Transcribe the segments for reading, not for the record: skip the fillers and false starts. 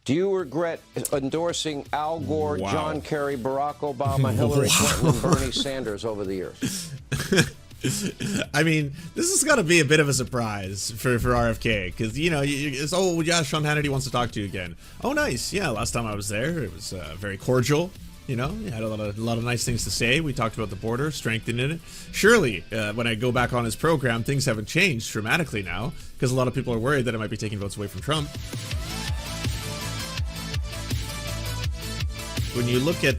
Do you regret endorsing Al Gore, Wow. John Kerry, Barack Obama, Hillary Clinton, and Bernie Sanders over the years? I mean, this has got to be a bit of a surprise for RFK, because, you know, it's, oh, yeah, Sean Hannity wants to talk to you again. Oh, nice. Yeah, last time I was there, it was very cordial. You know, you had a lot of nice things to say. We talked about the border, strengthening it. Surely, when I go back on his program, things haven't changed dramatically now, because a lot of people are worried that it might be taking votes away from Trump. When you look at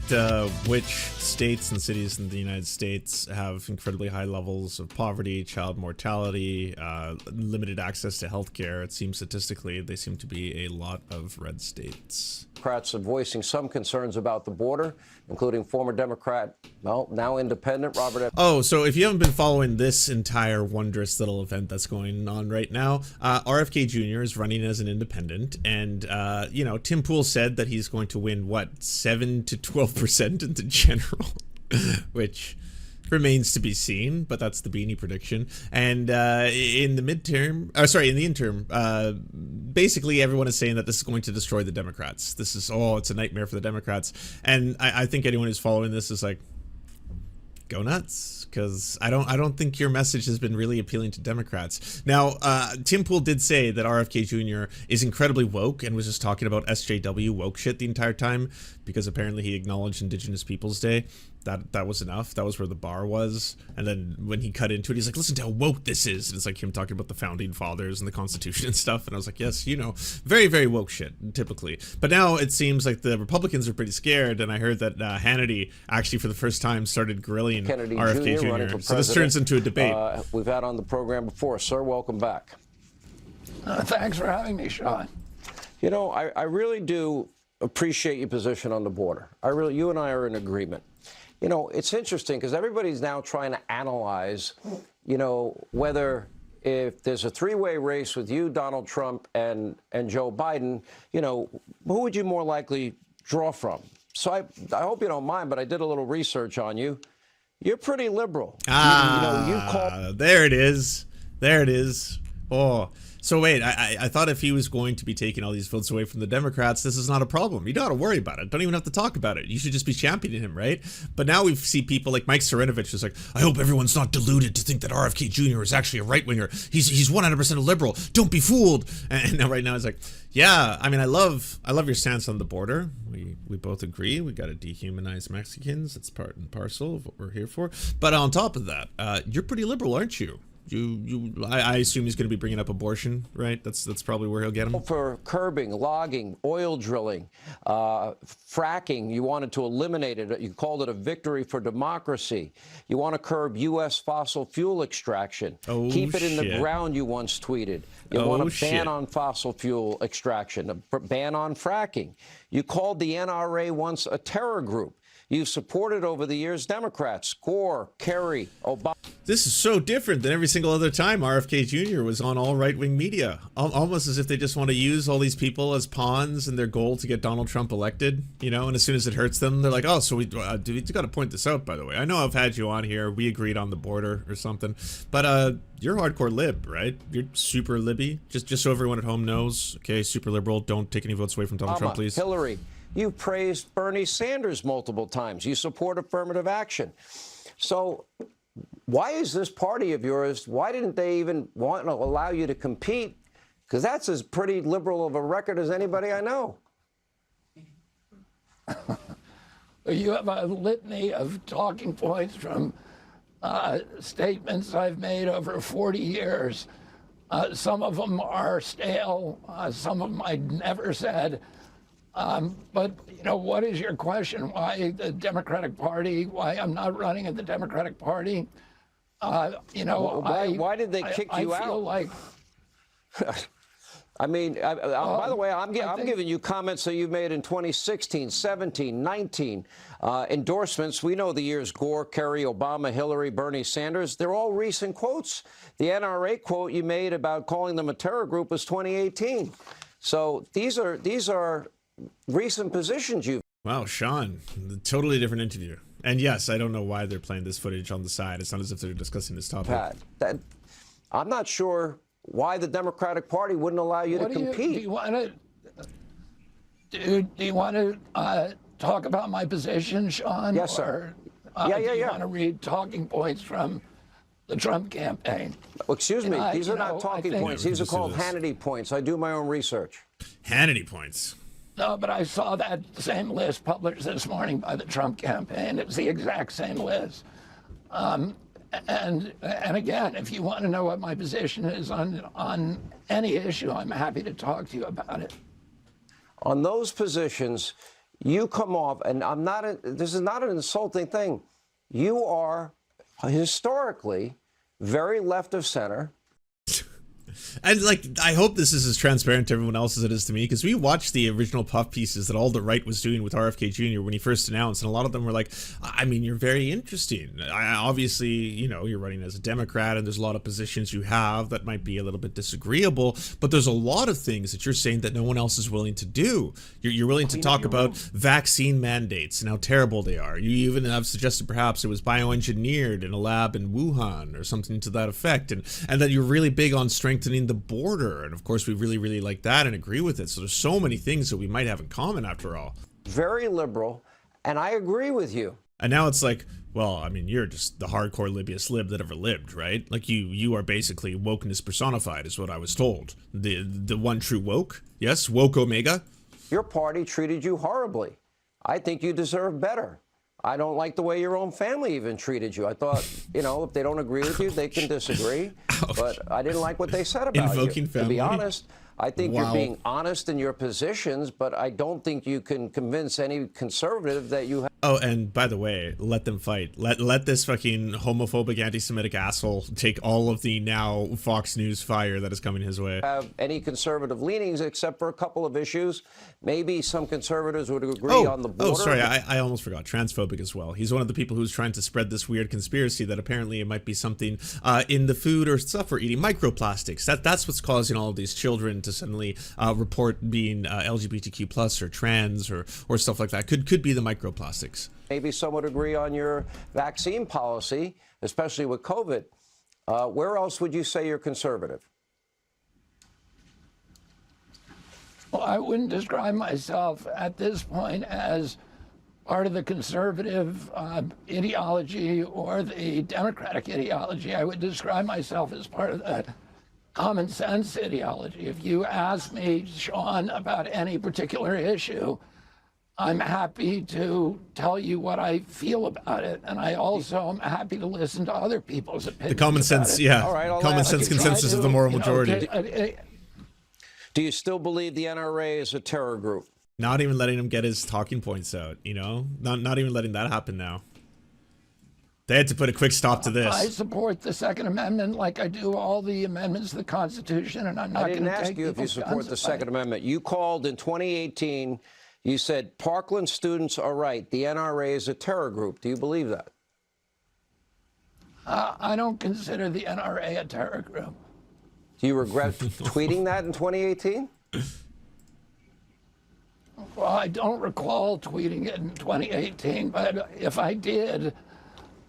which states and cities in the United States have incredibly high levels of poverty, child mortality, limited access to healthcare, it seems statistically they seem to be a lot of red states. Democrats are voicing some concerns about the border, including former Democrat, well, now independent, Robert F. Oh, so if you haven't been following this entire wondrous little event that's going on right now, RFK Jr. is running as an independent, and, you know, Tim Pool said that he's going to win, what, 7 to 12% in the general, which remains to be seen, but that's the beanie prediction. And in the interim, basically everyone is saying that this is going to destroy the Democrats. This is, oh, it's a nightmare for the Democrats. And I think anyone who's following this is like, go nuts, because I don't think your message has been really appealing to Democrats. Now, Tim Pool did say that RFK Jr. is incredibly woke and was just talking about SJW woke shit the entire time, because apparently he acknowledged Indigenous Peoples Day. That was enough. That was where the bar was. And then when he cut into it, he's like, listen to how woke this is. And it's like him talking about the founding fathers and the Constitution and stuff. And I was like, yes, you know, very, very woke shit, typically. But now it seems like the Republicans are pretty scared. And I heard that Hannity actually for the first time started grilling Kennedy RFK Jr. So this turns into a debate. We've had on the program before. Sir, welcome back. Thanks for having me, Sean. You know, I really do appreciate your position on the border. You and I are in agreement. You know, it's interesting because everybody's now trying to analyze, you know, whether if there's a three-way race with you, Donald Trump, and Joe Biden, you know, who would you more likely draw from? So I hope you don't mind, but I did a little research on you. You're pretty liberal. There it is. There it is. Oh. So wait, I thought if he was going to be taking all these votes away from the Democrats, this is not a problem. You don't have to worry about it. Don't even have to talk about it. You should just be championing him, right? But now we see people like Mike Cernovich who's like, I hope everyone's not deluded to think that RFK Jr. is actually a right-winger. He's 100% a liberal. Don't be fooled. And now right now he's like, yeah, I mean, I love your stance on the border. We both agree. We got to dehumanize Mexicans. It's part and parcel of what we're here for. But on top of that, you're pretty liberal, aren't you? I assume he's going to be bringing up abortion, right? That's probably where he'll get him. For curbing, logging, oil drilling, fracking, you wanted to eliminate it. You called it a victory for democracy. You want to curb U.S. fossil fuel extraction. Oh, Keep it in the shit. ground, you once tweeted. You want a ban on fossil fuel extraction, a ban on fracking. You called the NRA once a terror group. You've supported over the years Democrats, Gore, Kerry, Obama. This is so different than every single other time RFK Jr. was on all right-wing media. Almost as if they just want to use all these people as pawns in their goal to get Donald Trump elected, you know, and as soon as it hurts them, they're like, oh, so we got to point this out, by the way. I know I've had you on here. We agreed on the border or something, but you're hardcore lib, right? You're super libby. Just so everyone at home knows, okay, super liberal. Don't take any votes away from Donald Trump, please. Hillary. You praised Bernie Sanders multiple times. You support affirmative action. So why is this party of yours, why didn't they even want to allow you to compete? Because that's as pretty liberal of a record as anybody I know. You have a litany of talking points from statements I've made over 40 years. Some of them are stale. Some of them I never said. But, you know, what is your question? Why the Democratic Party? Why I'm not running at the Democratic Party? You know, why did they kick you out? I feel like... I mean, by the way, I'm giving you comments that you've made in 2016, 17, 19. Endorsements, we know the years Gore, Kerry, Obama, Hillary, Bernie Sanders. They're all recent quotes. The NRA quote you made about calling them a terror group was 2018. So these are recent positions you've... Wow, Sean, totally different interview. And yes, I don't know why they're playing this footage on the side. It's not as if they're discussing this topic. Pat, I'm not sure why the Democratic Party wouldn't allow you to compete. Do you want to... Do you want to talk about my position, Sean? Yes, sir. Or, Yeah. Do you want to read talking points from the Trump campaign? Well, excuse me, these are not talking points. These are just do called this. Hannity points. I do my own research. Hannity points. No, but I saw that same list published this morning by the Trump campaign. It was the exact same list. And again, if you want to know what my position is on any issue, I'm happy to talk to you about it. On those positions, you come off, and this is not an insulting thing. You are historically very left of center. And like, I hope this is as transparent to everyone else as it is to me, because we watched the original puff pieces that all the right was doing with RFK Jr. when he first announced, and a lot of them were like, I mean, you're very interesting. Obviously, you know, you're running as a Democrat, and there's a lot of positions you have that might be a little bit disagreeable, but there's a lot of things that you're saying that no one else is willing to do. You're willing to talk about vaccine mandates and how terrible they are. You even have suggested perhaps it was bioengineered in a lab in Wuhan or something to that effect, and that you're really big on strengthening the border, and of course we really like that and agree with it. So there's so many things that we might have in common after all. Very liberal, and I agree with you. And now it's like, well, I mean, you're just the hardcore libiest lib that ever lived, right? Like you are basically wokeness personified, is what I was told. The one true woke. Yes, woke omega. Your party treated you horribly. I think you deserve better. I don't like the way your own family even treated you. I thought, you know, if they don't agree with you, they can disagree. Ouch. But I didn't like what they said about Invoking you. family. To be honest, I think Wow. you're being honest in your positions, but I don't think you can convince any conservative that you Oh, and by the way, let them fight. Let this fucking homophobic, anti-Semitic asshole take all of the now Fox News fire that is coming his way. have any conservative leanings except for a couple of issues. Maybe some conservatives would agree on the border. Oh, sorry, I almost forgot. Transphobic as well. He's one of the people who's trying to spread this weird conspiracy that apparently it might be something in the food or stuff we're eating, microplastics. That's what's causing all of these children to suddenly report being LGBTQ plus or trans or stuff like that. Could be the microplastics. Maybe some would agree on your vaccine policy, especially with COVID. Where else would you say you're conservative? Well, I wouldn't describe myself at this point as part of the conservative ideology or the Democratic ideology. I would describe myself as part of the common sense ideology. If you ask me, Sean, about any particular issue, I'm happy to tell you what I feel about it, and I also am happy to listen to other people's opinions. The common sense, yeah. All right, common sense consensus of the moral majority. Do you still believe the NRA is a terror group? Not even letting him get his talking points out, you know? Not even letting that happen now. They had to put a quick stop to this. I support the Second Amendment like I do all the amendments to the Constitution, and I'm not going to take I didn't ask you if you support the Second Amendment. You called in 2018. You said Parkland students are right. The NRA is a terror group. Do you believe that? I don't consider the NRA a terror group. Do you regret tweeting that in 2018? Well, I don't recall tweeting it in 2018, but if I did,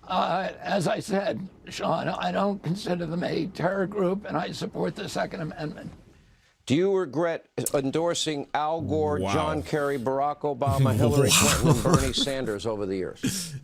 as I said, Sean, I don't consider them a terror group, and I support the Second Amendment. Do you regret endorsing Al Gore, Wow. John Kerry, Barack Obama, Hillary Clinton, and Bernie Sanders over the years?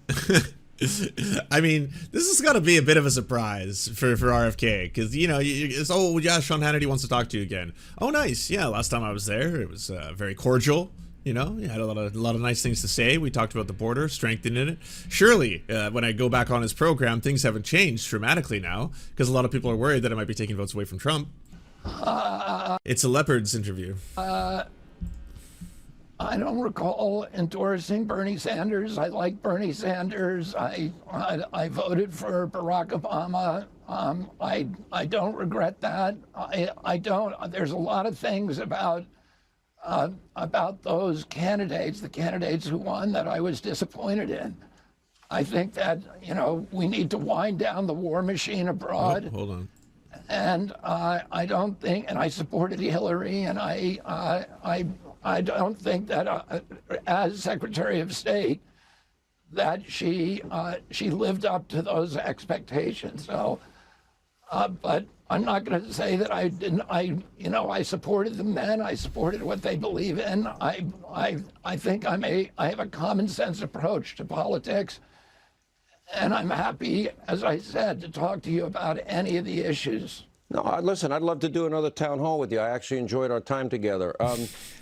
I mean, this has got to be a bit of a surprise for RFK, because, you know, it's, oh, yeah, Sean Hannity wants to talk to you again. Oh, nice. Yeah, last time I was there, it was very cordial. You know, you had a lot of nice things to say. We talked about the border, strengthening it. Surely, when I go back on his program, things haven't changed dramatically now, because a lot of people are worried that it might be taking votes away from Trump. It's a Leopard's interview. I don't recall endorsing Bernie Sanders. I like Bernie Sanders. I voted for Barack Obama. I don't regret that. I don't. There's a lot of things about those candidates, the candidates who won, that I was disappointed in. I think that, you know, we need to wind down the war machine abroad. Oh, hold on. And I don't think, and I supported Hillary, and I don't think that as Secretary of State that she lived up to those expectations. So But I'm not going to say that I didn't. I supported the men. I supported what they believe in. I think I have a common sense approach to politics, and I'm happy, as I said, to talk to you about any of the issues. No, listen, I'd love to do another town hall with you. I actually enjoyed our time together.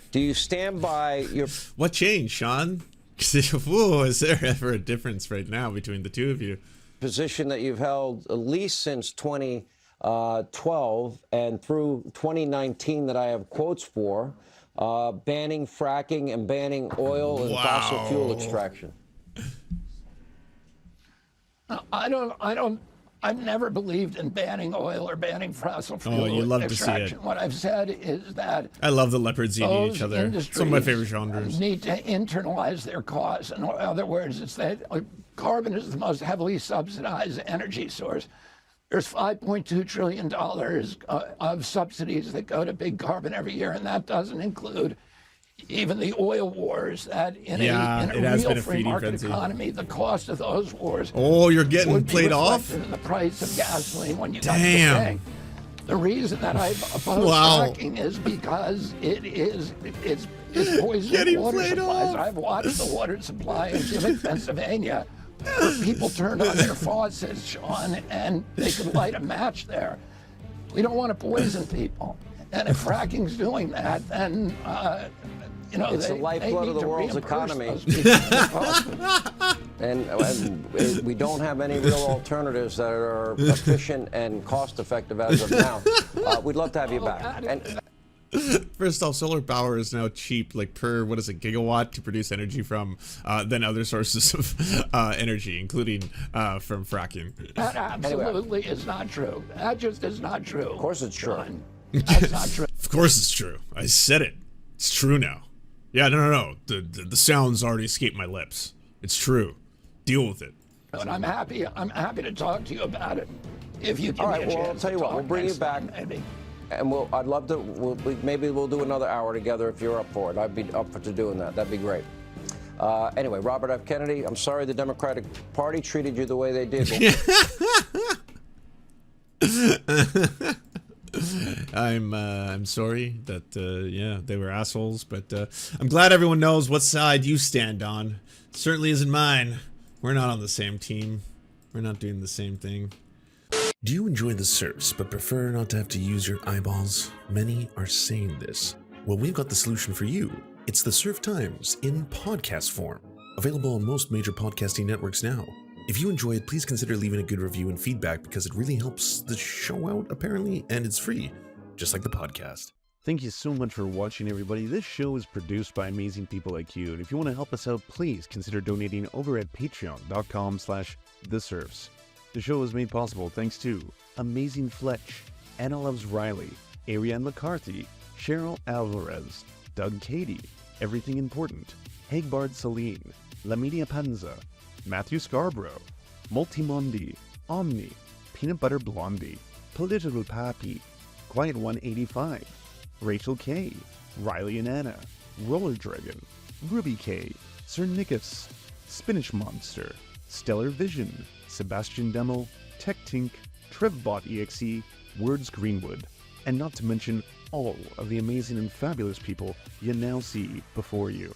Do you stand by your... What changed, Sean? Whoa, is there ever a difference right now between the two of you? Position that you've held at least since 2012 and through 2019 that I have quotes for, banning fracking and banning oil and fossil fuel extraction. I've never believed in banning oil or banning fossil fuel you love extraction. to see it. What I've said is that I love the leopards eating each other. It's one of my favorite genres. Need to internalize their costs. In other words, it's that carbon is the most heavily subsidized energy source. There's $5.2 trillion of subsidies that go to big carbon every year, and that doesn't include even the oil wars. That in a real free market economy, the cost of those wars. Oh, you're getting played off? In the price of gasoline when you got to the tank. The reason that I oppose fracking is because it's poisoning water supplies. I've watched the water supply in Gillett, Pennsylvania, where people turned on their faucets, Sean, and they could light a match there. We don't want to poison people. And if fracking's doing that, then it's the lifeblood of the world's economy. And we don't have any real alternatives that are efficient and cost-effective as of now. We'd love to have you back. First off, solar power is now cheap, like per, gigawatt to produce energy from, than other sources of energy, including from fracking. That absolutely is not true. That just is not true. Of course it's true. That's not true. Of course it's true. I said it. It's true now. Yeah, no. The sound's already escaped my lips. It's true. Deal with it. And I'm happy to talk to you about it. If you give All me right, a chance. I'll tell you what, we'll bring you back. And I'd love to, maybe we'll do another hour together if you're up for it. I'd be up for doing that. That'd be great. Anyway, Robert F. Kennedy, I'm sorry the Democratic Party treated you the way they did. I'm sorry that they were assholes, but I'm glad everyone knows what side you stand on. Certainly isn't mine. We're not on the same team. We're not doing the same thing. Do you enjoy the Serfs but prefer not to have to use your eyeballs? Many are saying this. Well, we've got the solution for you. It's the Serf Times in podcast form, available on most major podcasting networks now. If you enjoy it, please consider leaving a good review and feedback because it really helps the show out, apparently, and it's free, just like the podcast. Thank you so much for watching, everybody. This show is produced by amazing people like you, and if you want to help us out, please consider donating over at patreon.com/theserfs. The show is made possible thanks to Amazing Fletch, Anna Loves Riley, Ariane McCarthy, Cheryl Alvarez, Doug Cady, Everything Important, Hagbard Celine, La Media Panza, Matthew Scarborough, Multimondi, Omni, Peanut Butter Blondie, Political Pappy, Quiet 185, Rachel K, Riley and Anna, Roller Dragon, Ruby K, Sir Nickus, Spinach Monster, Stellar Vision, Sebastian Demo, Tech Tink, Trevbot EXE, Words Greenwood, and not to mention all of the amazing and fabulous people you now see before you.